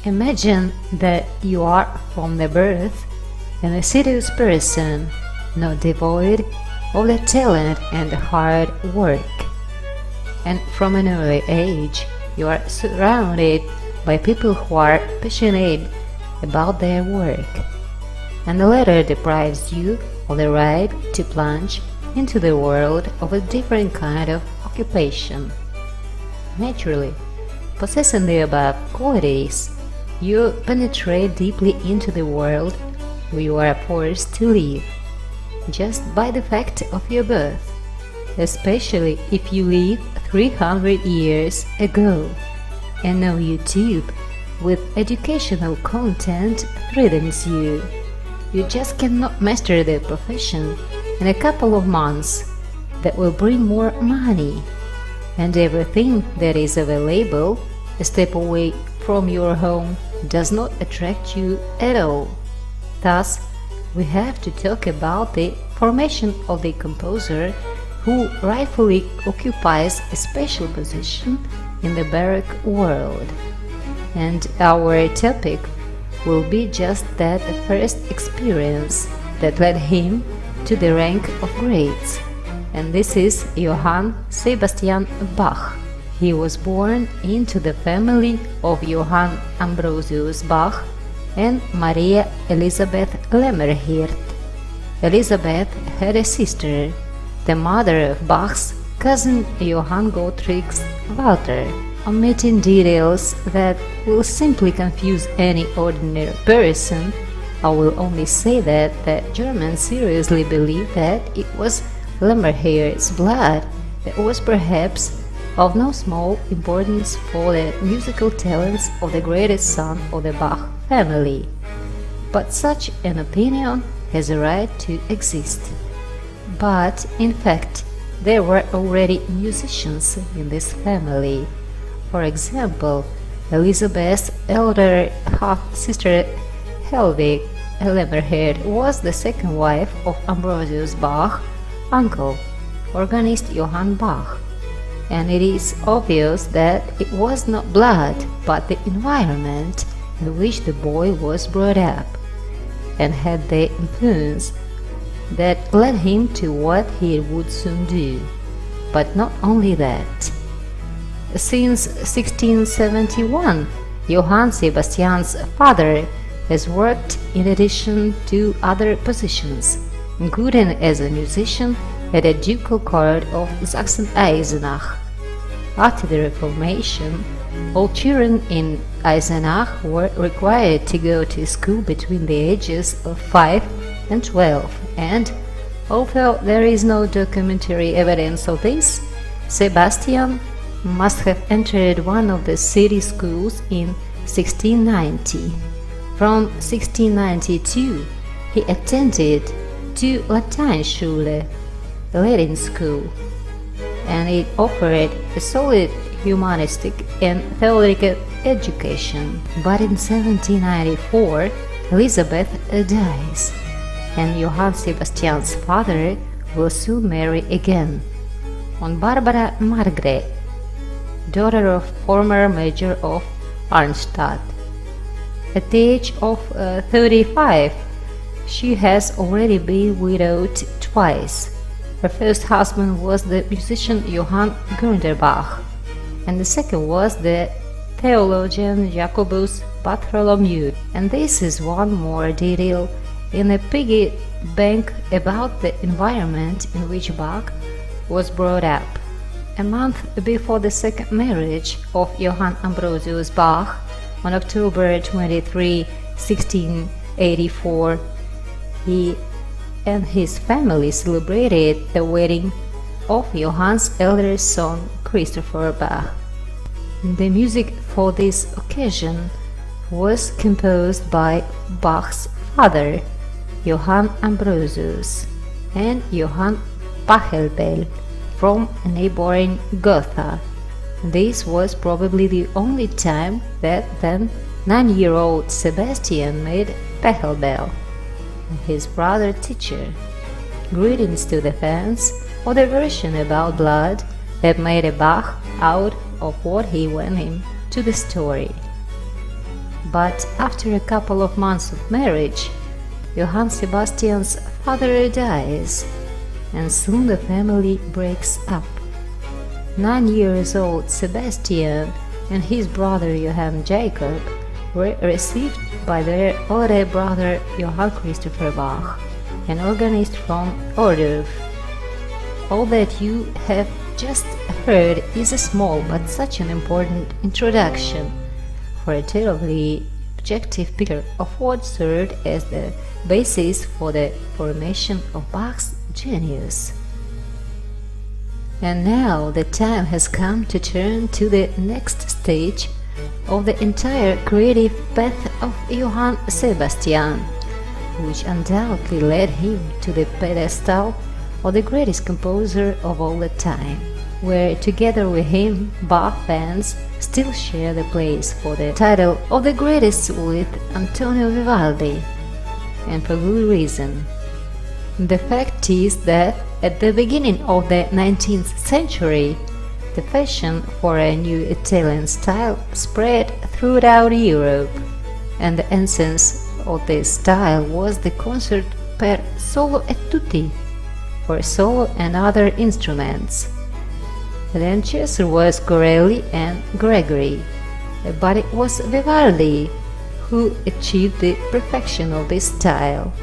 Imagine that you are from the birth an assiduous person, not devoid of the talent and hard work. And from an early age, you are surrounded by people who are passionate about their work, and the latter deprives you of the right to plunge into the world of a different kind of occupation. Naturally, possessing the above qualities, you penetrate deeply into the world where you are forced to live, just by the fact of your birth, especially if you live 300 years ago, and no YouTube with educational content threatens you. You just cannot master the profession in a couple of months that will bring more money, and everything that is available a step away from your home does not attract you at all. Thus, we have to talk about the formation of the composer who rightfully occupies a special position in the Baroque world. And our topic will be just that first experience that led him to the rank of greats. And this is Johann Sebastian Bach. He was born into the family of Johann Ambrosius Bach and Maria Elisabeth Lemmerhirt. Elizabeth had a sister, the mother of Bach's cousin Johann Gottfried Walter. Omitting details that will simply confuse any ordinary person, I will only say that the Germans seriously believed that it was Lemmerhirt's blood that was perhaps of no small importance for the musical talents of the greatest son of the Bach family. But such an opinion has a right to exist. But, in fact, there were already musicians in this family. For example, Elizabeth's elder half-sister Helwig Lemmerhirt was the second wife of Ambrosius Bach, uncle, organist Johann Bach. And it is obvious that it was not blood, but the environment in which the boy was brought up, and had the influence that led him to what he would soon do. But not only that. Since 1671, Johann Sebastian's father has worked in addition to other positions, including as a musician at the ducal court of Sachsen-Eisenach. After the Reformation, all children in Eisenach were required to go to school between the ages of 5 and 12, and although there is no documentary evidence of this, Sebastian must have entered one of the city schools in 1690. From 1692, he attended to Lateinschule, the Latin school, and it offered a solid humanistic and theological education. But in 1794, Elizabeth dies, and Johann Sebastian's father will soon marry again, on Barbara Margret, daughter of former mayor of Arnstadt. At the age of 35, she has already been widowed twice. Her first husband was the musician Johann Bach, and the second was the theologian Jacobus Bartholomew. And this is one more detail in a piggy bank about the environment in which Bach was brought up. A month before the second marriage of Johann Ambrosius Bach, on October 23, 1684, he and his family celebrated the wedding of Johann's elder son Christopher Bach. The music for this occasion was composed by Bach's father, Johann Ambrosius, and Johann Pachelbel from neighboring Gotha. This was probably the only time that then 9-year-old Sebastian made Pachelbel his brother teacher. Greetings to the fans of the version about blood that made a Bach out of what he went into the story. But after a couple of months of marriage, Johann Sebastian's father dies, and soon the family breaks up. 9 years old Sebastian and his brother Johann Jacob were received by their older brother Johann Christopher Bach, an organist from Ohrdruf. All that you have just heard is a small but such an important introduction for a terribly objective picture of what served as the basis for the formation of Bach's genius. And now the time has come to turn to the next stage of the entire creative path of Johann Sebastian, which undoubtedly led him to the pedestal of the greatest composer of all the time, where together with him Bach fans still share the place for the title of the greatest with Antonio Vivaldi, and for good reason. The fact is that at the beginning of the 19th century, the fashion for a new Italian style spread throughout Europe, and the essence of this style was the concert per solo e tutti, for solo and other instruments. The dancers was Corelli and Gregory, but it was Vivaldi who achieved the perfection of this style,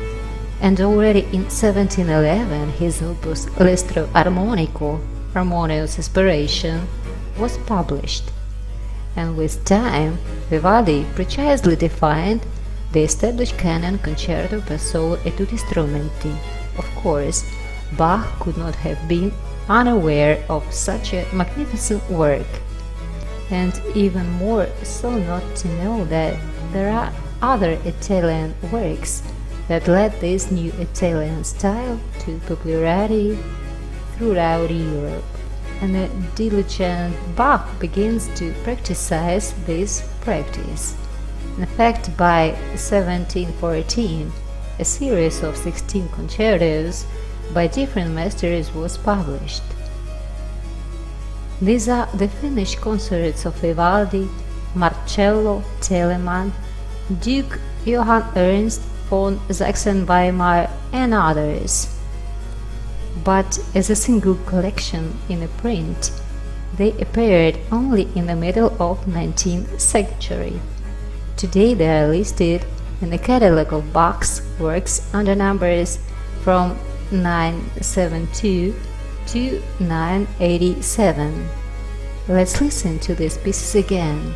and already in 1711 his opus L'Estro Armonico, Harmonious Inspiration, was published, and with time Vivaldi precisely defined the established canon concerto per solo e tutti strumenti. Of course, Bach could not have been unaware of such a magnificent work, and even more so not to know that there are other Italian works that led this new Italian style to popularity throughout Europe, and the diligent Bach begins to practice this practice. In fact, by 1714, a series of 16 concertos by different masters was published. These are the finished concerts of Vivaldi, Marcello Telemann, Duke Johann Ernst von Sachsen-Weimar, and others. But as a single collection in a print, they appeared only in the middle of 19th century. Today they are listed in the catalogue of Bach's works under numbers from 972 to 987. Let's listen to these pieces again.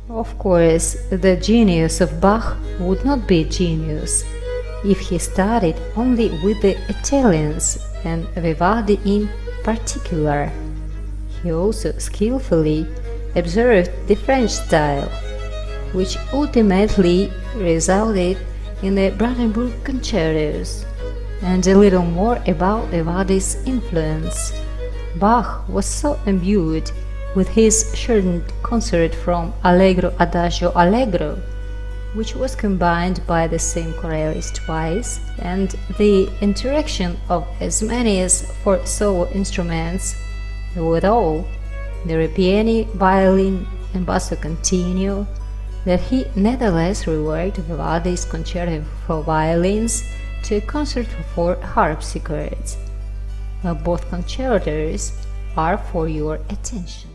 Of course, the genius of Bach would not be genius if he started only with the Italians and Vivaldi in particular. He also skillfully observed the French style, which ultimately resulted in the Brandenburg concertos. And a little more about Vivaldi's influence. Bach was so imbued with his shortened concert from Allegro Adagio Allegro, which was combined by the same chorales twice, and the interaction of as many as 4 solo instruments, with all, the ripieni, violin, and basso continuo, that he nevertheless reworked Vivaldi's concerto for violins to a concert for harpsichords. Both concertos are for your attention.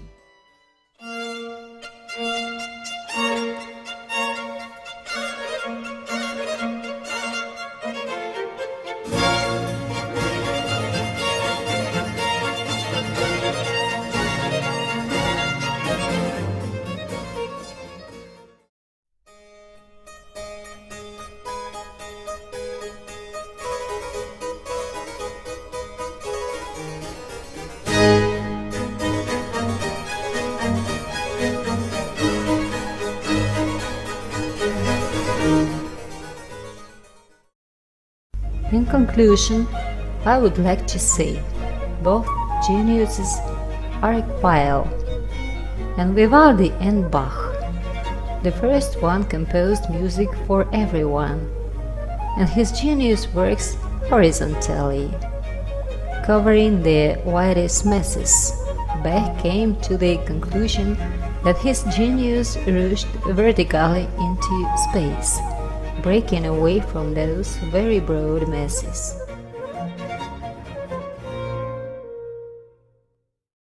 In conclusion, I would like to say both geniuses are equal, and Vivaldi and Bach. The first one composed music for everyone, and his genius works horizontally, covering the widest masses. Bach came to the conclusion that his genius rushed vertically into space, breaking away from those very broad masses.